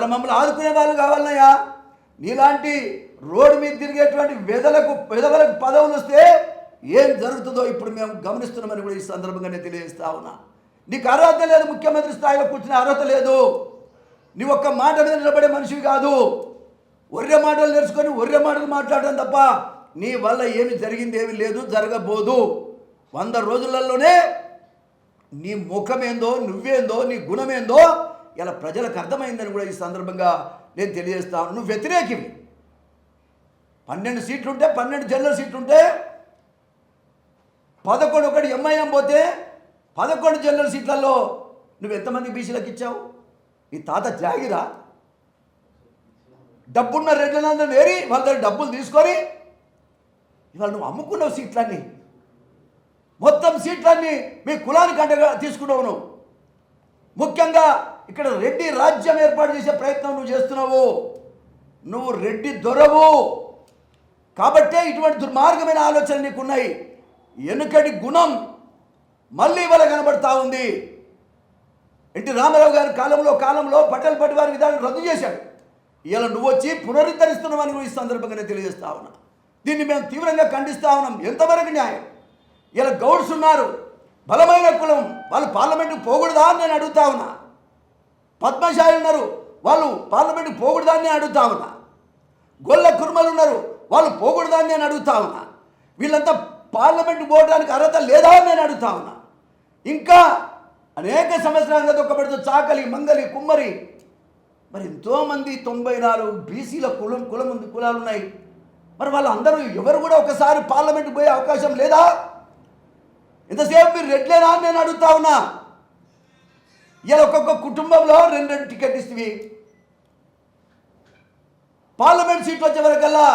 మమ్మల్ని ఆదుకునే వాళ్ళు కావాలన్నయ్యా. నీలాంటి రోడ్డు మీద తిరిగేటువంటి వెధవలకు పదవులు వస్తే ఏం జరుగుతుందో ఇప్పుడు మేము గమనిస్తున్నామని కూడా ఈ సందర్భంగానే తెలియజేస్తా ఉన్నా. నీకు అర్హత లేదు, ముఖ్యమంత్రి స్థాయిలో కూర్చునే అర్హత లేదు. నీ ఒక్క మాట మీద నిలబడే మనిషివి కాదు. ఒర్రె మాటలు నేర్చుకొని ఒర్రె మాటలు మాట్లాడడం తప్ప నీ వల్ల ఏమి జరిగింది ఏమి లేదు, జరగబోదు. 100 రోజులలోనే నీ ముఖమేందో, నువ్వేందో, నీ గుణమేందో ఇలా ప్రజలకు అర్థమైందని కూడా ఈ సందర్భంగా నేను తెలియజేస్తాను. నువ్వు వ్యతిరేకివి. 12 సీట్లుంటే 12 జనరల్ సీట్లుంటే 11 ఒకటి ఎంఐఎం పోతే 11 జనరల్ సీట్లలో నువ్వు ఎంతమంది బీసీలకు ఇచ్చావు? ఈ తాత జాగిరా? డబ్బున్న రెడ్లందరూ నేరి వాళ్ళ దగ్గర డబ్బులు తీసుకొని ఇవాళ నువ్వు అమ్ముకున్నావు సీట్లన్నీ, మొత్తం సీట్లన్నీ మీ కులానికి అంటగా తీసుకున్నావు. నువ్వు ముఖ్యంగా ఇక్కడ రెడ్డి రాజ్యం ఏర్పాటు చేసే ప్రయత్నం నువ్వు చేస్తున్నావు. నువ్వు రెడ్డి దొరవు కాబట్టే ఇటువంటి దుర్మార్గమైన ఆలోచనలు నీకున్నాయి. వెనుకటి గుణం మళ్ళీ ఇవాళ కనబడతా ఉంది. ఎన్టీ రామారావు గారి కాలంలో పటేల్ పటివారి విధానం రద్దు చేశాడు. ఇలా నువ్వు వచ్చి పునరుద్ధరిస్తున్నావని నువ్వు ఈ సందర్భంగానే తెలియజేస్తా ఉన్నా. దీన్ని మేము తీవ్రంగా ఖండిస్తా ఉన్నాం. ఎంతవరకు న్యాయం? ఇలా గౌడ్స్ ఉన్నారు, బలమైన కులం, వాళ్ళు పార్లమెంటుకు పోకూడదా అని నేను అడుగుతా ఉన్నా. పద్మశాలి ఉన్నారు, వాళ్ళు పార్లమెంటుకు పోకూడదా అని నేను అడుగుతా ఉన్నా. గొల్ల కుర్మలు ఉన్నారు, వాళ్ళు పోకూడదా అని నేను అడుగుతా ఉన్నా. వీళ్ళంతా పార్లమెంటుకు పోవడానికి అర్హత లేదా అని నేను అడుగుతా ఉన్నా. ఇంకా అనేక సంవత్సరాలుగా దొక్కబడుతూ చాకలి, మంగలి, కుమ్మరి, మరి ఎంతోమంది 94 బీసీల కులాలు ఉన్నాయి. మరి వాళ్ళందరూ ఎవరు కూడా ఒకసారి పార్లమెంట్కి పోయే అవకాశం లేదా? ఎంతసేపు మీరు రెడ్లేనా అని నేను అడుగుతా ఉన్నా. ఇలా ఒక్కొక్క కుటుంబంలో 2 టికెట్ ఇస్తుంది. పార్లమెంట్ సీట్లు వచ్చే వరకల్లా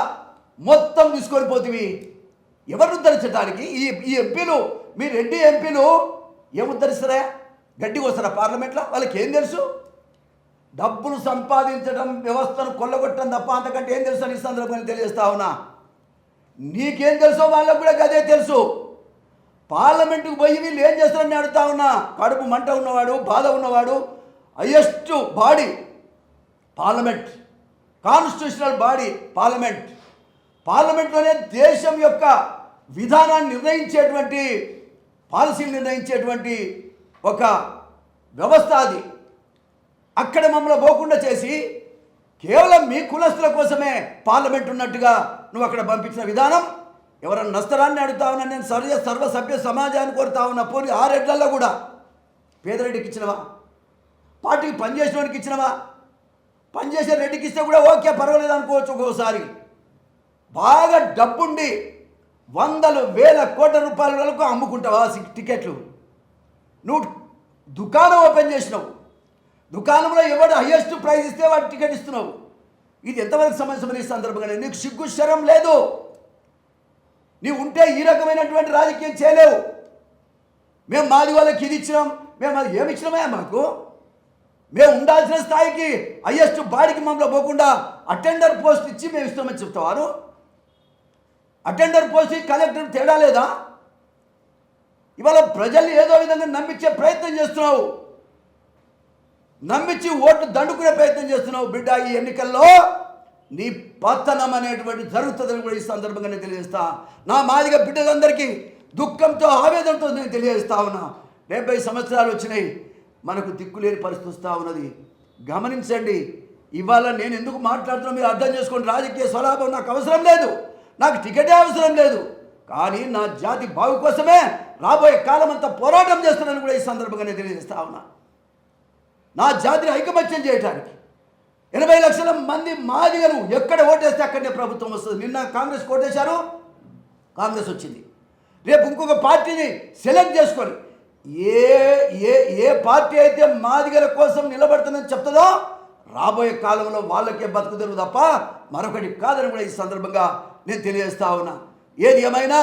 మొత్తం తీసుకొని పోతుంది. ఎవరు ఉద్ధరించడానికి? ఈ ఎంపీలు, మీ రెడ్డి ఎంపీలు ఏం ఉద్ధరిస్తారా? గడ్డికి వస్తారా పార్లమెంట్లో? వాళ్ళకి ఏం తెలుసు? డబ్బులు సంపాదించడం, వ్యవస్థను కొల్లగొట్టడం తప్ప అంతకంటే ఏం తెలుసు అని ఈ సందర్భంగా తెలియజేస్తా ఉన్నా. నీకేం తెలుసో వాళ్ళకు కూడా అదే తెలుసు. పార్లమెంటుకు పోయి వీళ్ళు ఏం చేస్తారని అడుగుతా ఉన్నా. కడుపు మంట ఉన్నవాడు, బాధ ఉన్నవాడు, highest body parliament, constitutional body పార్లమెంట్లోనే దేశం యొక్క విధానాన్ని నిర్ణయించేటువంటి, పాలసీలు నిర్ణయించేటువంటి ఒక వ్యవస్థ అది. అక్కడ మమ్మల్ని పోకుండా చేసి కేవలం మీ కులస్తుల కోసమే పార్లమెంట్ ఉన్నట్టుగా నువ్వు అక్కడ పంపించిన విధానం ఎవరన్నా నష్టరాన్ని అడుగుతా ఉన్నా. నేను సర్వసభ్య సమాజాన్ని కోరుతా ఉన్నా. పోనీ 6 ఏళ్లలో కూడా పేదరెడ్డికి ఇచ్చినవా? పార్టీకి పనిచేసిన వాడికి ఇచ్చినవా? పనిచేసే రెడ్డికి ఇస్తే కూడా ఓకే, పర్వాలేదు అనుకోవచ్చు. ఒక్కోసారి బాగా డబ్బుండి 100,000 కోట్ల రూపాయల వరకు అమ్ముకుంటావా టికెట్లు? నువ్వు దుకాణం ఓపెన్ చేసినావు, దుకాణంలో ఎవడు హైయెస్ట్ ప్రైజ్ ఇస్తే వాడు టికెట్ ఇస్తున్నావు. ఇది ఎంతవరకు సమస్య? ఈ సందర్భంగా నీకు సిగ్గు శరం లేదు. నీవు ఉంటే ఈ రకమైనటువంటి రాజకీయం చేయలేవు. మేము మాది వాళ్ళకి ఇది ఇచ్చినాం, మేము అది ఏమి ఇచ్చినామే మాకు? మేము ఉండాల్సిన స్థాయికి హైయెస్ట్ బాడీకి మమ్మల్ని పోకుండా అటెండర్ పోస్ట్ ఇచ్చి మేము ఇస్తామని చెప్తావారు. అటెండర్ పోస్ట్ కలెక్టర్ తేడా లేదా? ఇవాళ ప్రజల్ని ఏదో విధంగా నమ్మించే ప్రయత్నం చేస్తున్నావు, నమ్మించి ఓట్లు దండుకునే ప్రయత్నం చేస్తున్నావు. బిడ్డ, ఈ ఎన్నికల్లో నీ పతనం అనేటువంటి జరుగుతుందని కూడా ఈ సందర్భంగా నేను తెలియజేస్తా. నా మాదిగ బిడ్డలందరికీ దుఃఖంతో, ఆవేదనతో నేను తెలియజేస్తా ఉన్నా. 70 సంవత్సరాలు వచ్చినాయి, మనకు దిక్కులేని పరిస్థితి వస్తూ ఉన్నది. గమనించండి. ఇవాళ నేను ఎందుకు మాట్లాడుతున్నా మీరు అర్థం చేసుకోండి. రాజకీయ స్వలాభం నాకు అవసరం లేదు, నాకు టికెటే అవసరం లేదు. కానీ నా జాతి బాగు కోసమే రాబోయే కాలం అంతా పోరాటం చేస్తున్నానని కూడా ఈ సందర్భంగా నేను తెలియజేస్తా ఉన్నా. నా జాతిని ఐకమత్యం చేయడానికి 80 లక్షల మంది మాదిగలు ఎక్కడ ఓటేస్తే అక్కడనే ప్రభుత్వం వస్తుంది. నిన్న కాంగ్రెస్ ఓటేశారు, కాంగ్రెస్ వచ్చింది. రేపు ఇంకొక పార్టీని సెలెక్ట్ చేసుకొని ఏ పార్టీ అయితే మాదిగల కోసం నిలబడుతుందని చెప్తుందో రాబోయే కాలంలో వాళ్ళకే బతుకుదరు తప్ప మరొకటి కాదని కూడా ఈ సందర్భంగా నేను తెలియజేస్తా ఉన్నా. ఏది ఏమైనా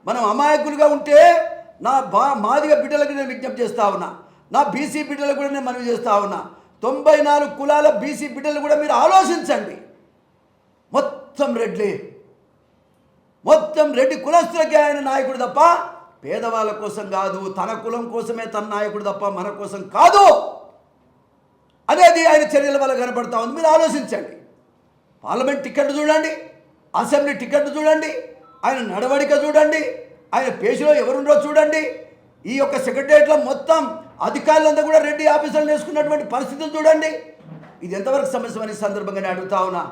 మనం అమాయకులుగా ఉంటే నా మాదిగ బిడ్డలకు నేను విజ్ఞప్తి చేస్తా ఉన్నా. నా బీసీ బిడ్డలకు కూడా నేను మనవి చేస్తా ఉన్నా. 94 కులాల బీసీ బిడ్డలు కూడా మీరు ఆలోచించండి. మొత్తం రెడ్డి కులస్తులకే ఆయన నాయకుడు తప్ప పేదవాళ్ళ కోసం కాదు. తన కులం కోసమే తన నాయకుడు తప్ప మన కోసం కాదు. అనేది ఆయన చర్యల వల్ల కనపడతా ఉంది. మీరు ఆలోచించండి. పార్లమెంట్ టికెట్ చూడండి, అసెంబ్లీ టికెట్ చూడండి, ఆయన నడవడిక చూడండి, ఆయన పేజీలో ఎవరుండో చూడండి. ఈ యొక్క సెక్రటరియట్లో మొత్తం అధికారులంతా కూడా రెడ్డి ఆఫీసర్లు వేసుకున్నటువంటి పరిస్థితులు చూడండి. ఇది ఎంతవరకు సమస్య అనే సందర్భంగా నేను అడుగుతా ఉన్నా.